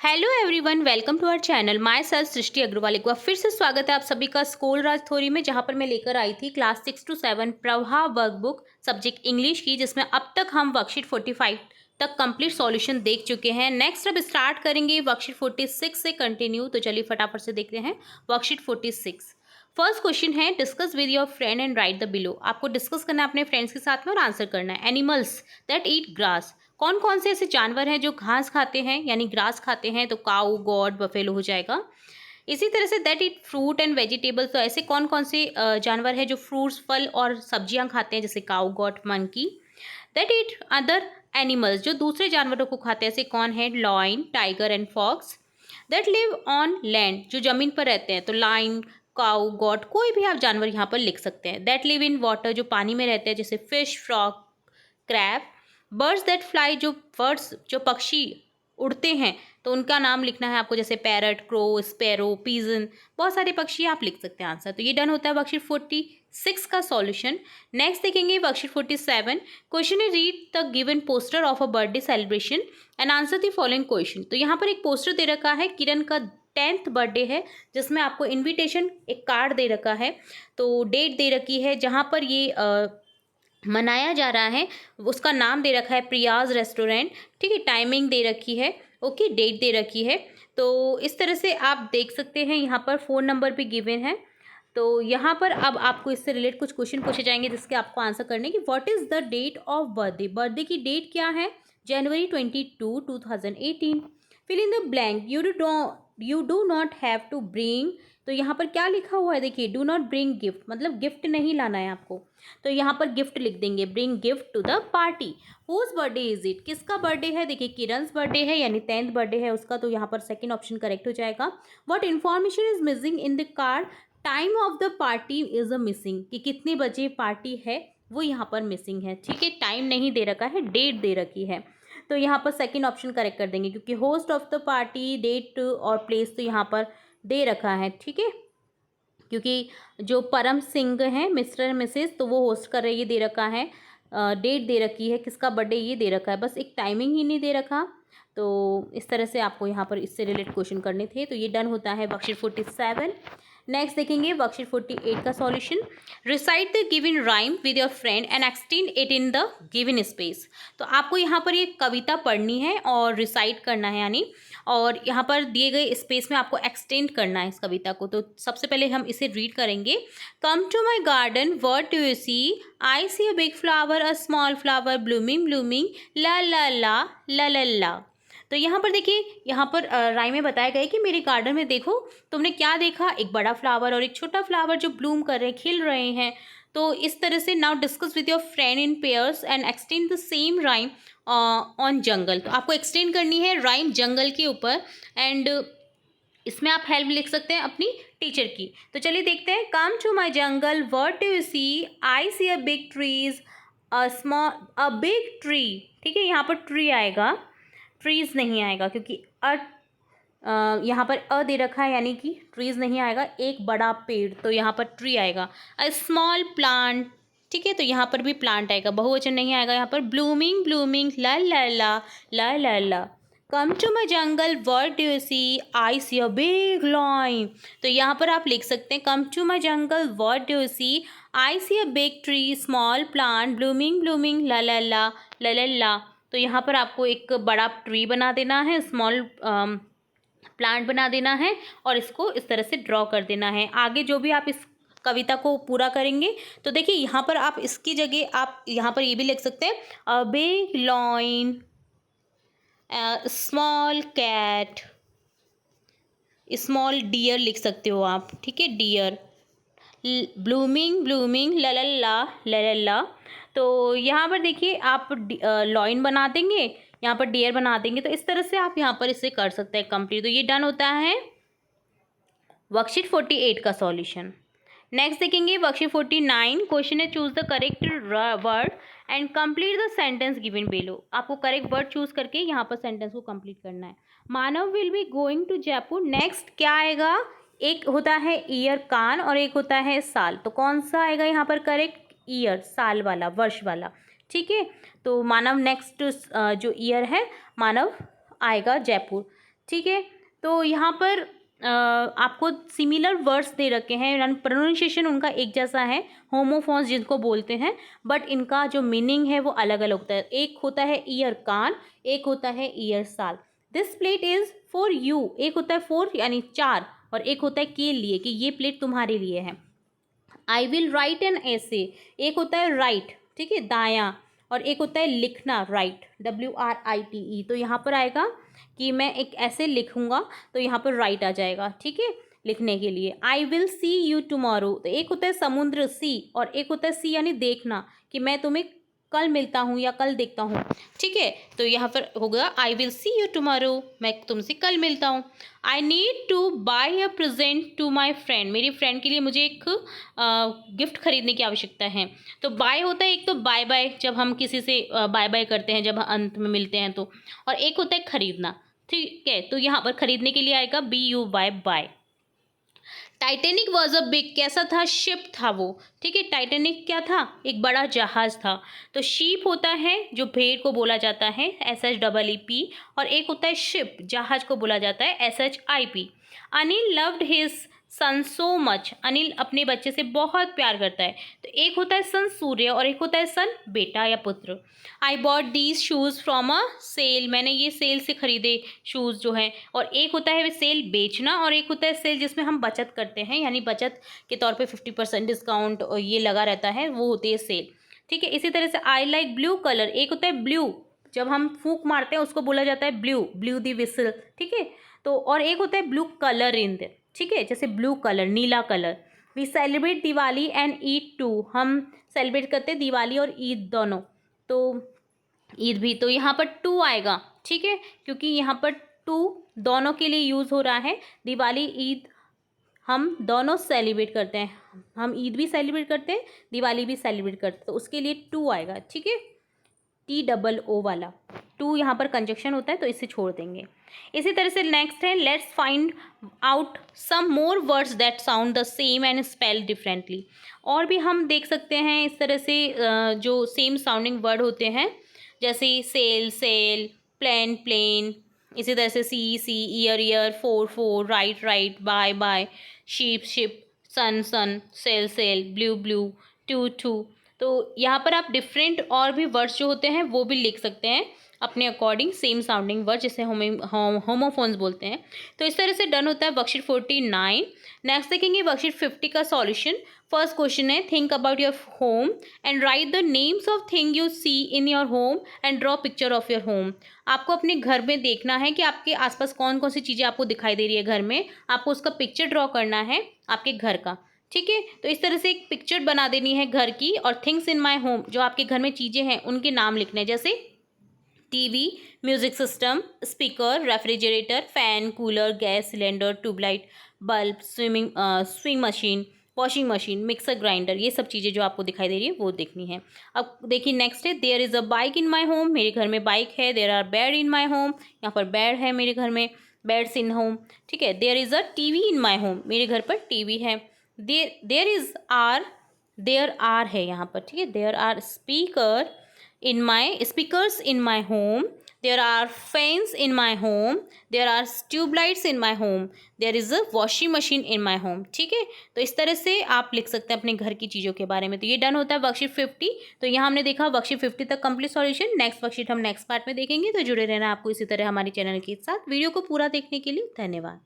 Hello everyone, welcome to our channel. Myself Srishti Agarwal. एक बार फिर से स्वागत है आप सभी का स्कूल राज थ्योरी में, जहां पर मैं लेकर आई थी क्लास 6 to 7 प्रवाह वर्कबुक सब्जेक्ट इंग्लिश की, जिसमें अब तक हम वर्कशीट 45 तक कंप्लीट सॉल्यूशन देख चुके हैं। नेक्स्ट अब स्टार्ट करेंगे वर्कशीट 46 से कंटिन्यू। तो चलिए फटाफट से देखते हैं वर्कशीट 46। फर्स्ट क्वेश्चन है, discuss with your friend and write the below. आपको डिस्कस करना है अपने फ्रेंड्स के साथ में और आंसर करना है। Animals that eat grass. कौन कौन से ऐसे जानवर हैं जो घास खाते हैं यानी ग्रास खाते हैं? तो काऊ, गॉड, बफेलो हो जाएगा। इसी तरह say that eat fruit and vegetables. तो ऐसे कौन कौन से जानवर हैं जो फ्रूट्स, फल और सब्जियां खाते हैं? जैसे cow, goat, monkey. That eat other animals. जो दूसरे जानवरों को खाते हैं, ऐसे कौन है? Lion, tiger and fox. That live on land. जो जमीन पर रहते हैं, तो लाइन, काऊ, गॉड, कोई भी आप जानवर यहाँ पर लिख सकते हैं। That live in water. जो पानी में रहते हैं, जैसे fish, frog, crab. Birds that fly. जो बर्ड्स, जो पक्षी उड़ते हैं, तो उनका नाम लिखना है आपको, जैसे पैरट, क्रो, स्पैरो, पीजन। बहुत सारे पक्षी आप लिख सकते हैं आंसर। तो ये डन होता है वर्कशीट 46 का सॉल्यूशन। नेक्स्ट देखेंगे वर्कशीट 47। क्वेश्चन है, read the given poster of a birthday celebration and answer the following question. तो यहाँ पर एक पोस्टर दे रखा है, किरण का 10th बर्थडे है, जिसमें आपको इन्विटेशन एक कार्ड दे रखा है, तो डेट दे रखी है जहाँ पर ये मनाया जा रहा है। उसका नाम दे रखा है प्रियाज रेस्टोरेंट, ठीक है। टाइमिंग दे रखी है, ओके, डेट दे रखी है। तो इस तरह से आप देख सकते हैं, यहाँ पर फ़ोन नंबर भी गिवन है। तो यहाँ पर अब आपको इससे रिलेटेड कुछ क्वेश्चन पूछे जाएंगे, जिसके आपको आंसर करने की। What is the date of birthday? Birthday की डेट क्या है? January 22, 2018। Fill in the blank. You do not have to bring. तो यहाँ पर क्या लिखा हुआ है? देखिए, डू नॉट ब्रिंग गिफ्ट, मतलब गिफ्ट नहीं लाना है आपको। तो यहाँ पर गिफ्ट लिख देंगे, bring gift to the party. Whose birthday is it? किसका बर्थडे है? देखिए, किरण's बर्थडे है, यानी 10th बर्थडे है उसका, तो यहाँ पर सेकंड ऑप्शन करेक्ट हो जाएगा। What information is missing in the card? Time of the party is a missing, कि कितने बजे पार्टी है वो यहाँ पर मिसिंग है, ठीक है। टाइम नहीं दे रखा है, डेट दे रखी है। तो यहाँ पर सेकंड ऑप्शन करेक्ट कर देंगे, क्योंकि host of the party, date और प्लेस तो यहाँ पर दे रखा है, ठीक है। क्योंकि जो परम सिंह हैं, मिस्टर एंड मिसेस, तो वो होस्ट कर रहे, ये दे रखा है। डेट दे रखी है, किसका बर्थडे ये दे रखा है, बस एक टाइमिंग ही नहीं दे रखा। तो इस तरह से आपको यहाँ पर इससे रिलेटेड क्वेश्चन करने थे। तो ये डन होता है वर्कशीट 47। नेक्स्ट देखेंगे वर्कशीट 48 का solution. Recite the given rhyme with your friend and extend it in the given space. तो आपको यहाँ पर ये कविता पढ़नी है और रिसाइट करना है, यानी और यहाँ पर दिए गए स्पेस में आपको एक्सटेंड करना है इस कविता को। तो सबसे पहले हम इसे रीड करेंगे। Come to my garden, what do you see? I see a big flower, a small flower, blooming blooming, la la la la la la. तो यहाँ पर देखिए, यहाँ पर राइम में बताया गया है कि मेरे गार्डन में देखो, तुमने क्या देखा? एक बड़ा फ्लावर और एक छोटा फ्लावर जो ब्लूम कर रहे हैं, खिल रहे हैं। तो इस तरह से now discuss with your friend in pairs and extend the same rhyme on jungle. तो आपको एक्सटेंड करनी है राइम जंगल के ऊपर, एंड इसमें आप हेल्प लिख सकते हैं अपनी टीचर की। तो चलिए देखते हैं। Come to my jungle, what do you see? I see a big trees, a big tree, ठीक है। यहाँ पर ट्री आएगा, ट्रीज नहीं आएगा, क्योंकि यहाँ पर अ दे रखा है, यानी कि ट्रीज नहीं आएगा। एक बड़ा पेड़, तो यहाँ पर ट्री आएगा। अ स्मॉल प्लांट, ठीक है, तो यहाँ पर भी प्लांट आएगा, बहुवचन नहीं आएगा यहाँ पर। Blooming blooming, la la la la la la. Come to my jungle, what do you see? I see a big lion. तो यहाँ पर आप लिख सकते हैं, come to my jungle, what do you see? I see a big tree, small plant, blooming blooming, la la la la la la. तो यहाँ पर आपको एक बड़ा ट्री बना देना है, स्मॉल प्लांट बना देना है, और इसको इस तरह से ड्रॉ कर देना है। आगे जो भी आप इस कविता को पूरा करेंगे, तो देखिए यहाँ पर आप इसकी जगह आप यहाँ पर ये भी लिख सकते हैं, a big lion, small cat, small deer लिख सकते हो आप, ठीक है, deer. Blooming blooming, la la la la la la. तो यहाँ पर देखिए, आप लॉइन बना देंगे, यहाँ पर डियर बना देंगे। तो इस तरह से आप यहाँ पर इसे कर सकते हैं कंप्लीट। तो ये डन होता है वर्कशीट 48 का सॉल्यूशन। नेक्स्ट देखेंगे वर्कशीट 49। क्वेश्चन है, choose the correct word and complete the sentence given below. आपको करेक्ट वर्ड चूज करके यहाँ पर सेंटेंस को कंप्लीट करना है। Manav will be going to Jaipur. Next क्या आएगा? एक होता है ईयर, कान, और एक होता है साल। तो कौन सा आएगा यहाँ पर करेक्ट? ईयर, साल वाला, वर्ष वाला, ठीक है। तो मानव नेक्स्ट जो ईयर है, मानव आएगा जयपुर। ठीक है। तो यहाँ पर आपको सिमिलर वर्ड्स दे रखे हैं, प्रोनाउंसिएशन उनका एक जैसा है, होमोफोन्स जिनको बोलते हैं, बट इनका जो मीनिंग है वो अलग अलग होता है। एक होता है ईयर कान, एक होता है ईयर साल। This plate is for you, एक होता है फॉर यानी 4, और एक होता है के लिए कि ये प्लेट तुम्हारे लिए है। आई विल राइट एन ऐसे, एक होता है राइट, ठीक है, दायां, और एक होता है लिखना, राइट, WRITE। तो यहाँ पर आएगा कि मैं एक ऐसे लिखूंगा, तो यहाँ पर राइट आ जाएगा, ठीक है, लिखने के लिए। आई विल सी यू टुमारो, तो एक होता है समुद्र, सी, और एक होता है सी यानी देखना, कि मैं तुम्हें कल मिलता हूँ या कल देखता हूँ, ठीक है। तो यहाँ पर होगा I will see you tomorrow, मैं तुमसे कल मिलता हूँ। I need to buy a present to my friend, मेरी फ्रेंड के लिए मुझे एक गिफ्ट खरीदने की आवश्यकता है। तो बाय होता है एक तो बाय बाय, जब हम किसी से बाय बाय करते हैं, जब अंत में मिलते हैं तो, और एक होता है खरीदना, ठीक है। तो यहाँ पर खरीदने के लिए आएगा BUY, buy. Titanic was a big, कैसा था, शिप था वो, ठीक है। टाइटेनिक क्या था, एक बड़ा जहाज था। तो शीप होता है जो भेड़ को बोला जाता है, SHEEP, और एक होता है शिप, जहाज को बोला जाता है, SHIP। Anil loved his son so much, Anil अपने बच्चे से बहुत प्यार करता है। तो एक होता है सन सूर्य, और एक होता है सन बेटा या पुत्र। I bought these shoes from a sale, मैंने ये सेल से खरीदे शूज़ जो हैं। और एक होता है सेल बेचना, और एक होता है सेल जिसमें हम बचत करते हैं, यानी बचत के तौर पे 50% डिस्काउंट और ये लगा रहता है, वो होती है सेल, ठीक है। इसी तरह से आई लाइक ब्लू कलर, एक होता है ब्लू, जब हम फूंक मारते हैं उसको बोला जाता है ब्लू, ब्लू दी विसल, ठीक है। तो और एक होता है ब्लू कलर इन द, ठीक है, जैसे ब्लू कलर, नीला colour. We celebrate Diwali and Eid too, हम सेलिब्रेट करते हैं दिवाली और ईद दोनों, तो ईद भी। तो यहाँ पर टू आएगा, ठीक है, क्योंकि यहाँ पर टू दोनों के लिए यूज़ हो रहा है। दिवाली ईद हम दोनों सेलिब्रेट करते हैं, हम ईद भी सेलिब्रेट करते हैं, दिवाली भी सेलिब्रेट करते हैं, तो उसके लिए टू आएगा, ठीक है। TOO वाला टू यहाँ पर कंजक्शन होता है, तो इसे छोड़ देंगे। इसी तरह से नेक्स्ट है, let's find out some more words that sound the same and spell differently. और भी हम देख सकते हैं इस तरह से जो सेम साउंडिंग वर्ड होते हैं, जैसे सेल सेल, प्लेन प्लेन, इसी तरह से sea here hear, four for, right write, by buy, ship ship, sun son, sail sale, blue blew, two too. तो यहाँ पर आप डिफरेंट और भी वर्ड्स जो होते हैं वो भी लिख सकते हैं अपने अकॉर्डिंग, सेम साउंडिंग वर्ड, जिसे होमोफोन्स बोलते हैं। तो इस तरह से डन होता है वर्कशीट 49। नेक्स्ट देखेंगे वर्कशीट 50 का सॉल्यूशन। फर्स्ट क्वेश्चन है, think about your home and write the names of thing you see in your home and draw picture of your home. आपको अपने घर में देखना है कि आपके आसपास कौन कौन सी चीज़ें आपको दिखाई दे रही है घर में, आपको उसका पिक्चर ड्रॉ करना है आपके घर का, ठीक है। तो इस तरह से एक पिक्चर बना देनी है घर की, और थिंग्स इन माय होम, जो आपके घर में चीज़ें हैं उनके नाम लिखने हैं, जैसे TV, music system, speaker, refrigerator, fan, cooler, gas cylinder, tubelight, bulb, swing machine, washing machine, mixer grinder, ये सब चीज़ें जो आपको दिखाई दे रही है वो देखनी है। अब देखिए नेक्स्ट है, there is a bike in my home, मेरे घर में बाइक है। There are bed in my home, यहाँ पर बेड है मेरे घर में, बेड्स इन होम, ठीक है। There is a TV in my home, मेरे घर पर टीवी है। देयर आर है यहाँ पर, ठीक है। There are speakers in my home, there are fans in my home, there are tubelights in my home, there is a washing machine in my home, ठीक है। तो इस तरह से आप लिख सकते हैं अपने घर की चीज़ों के बारे में। तो ये डन होता है वर्कशीट 50। तो यहाँ हमने देखा वर्कशीट 50 तक कंप्लीट सॉल्यूशन। नेक्स्ट वर्कशीट हम नेक्स्ट पार्ट में देखेंगे, तो जुड़े रहना आपको इसी तरह हमारे चैनल के साथ। वीडियो को पूरा देखने के लिए धन्यवाद।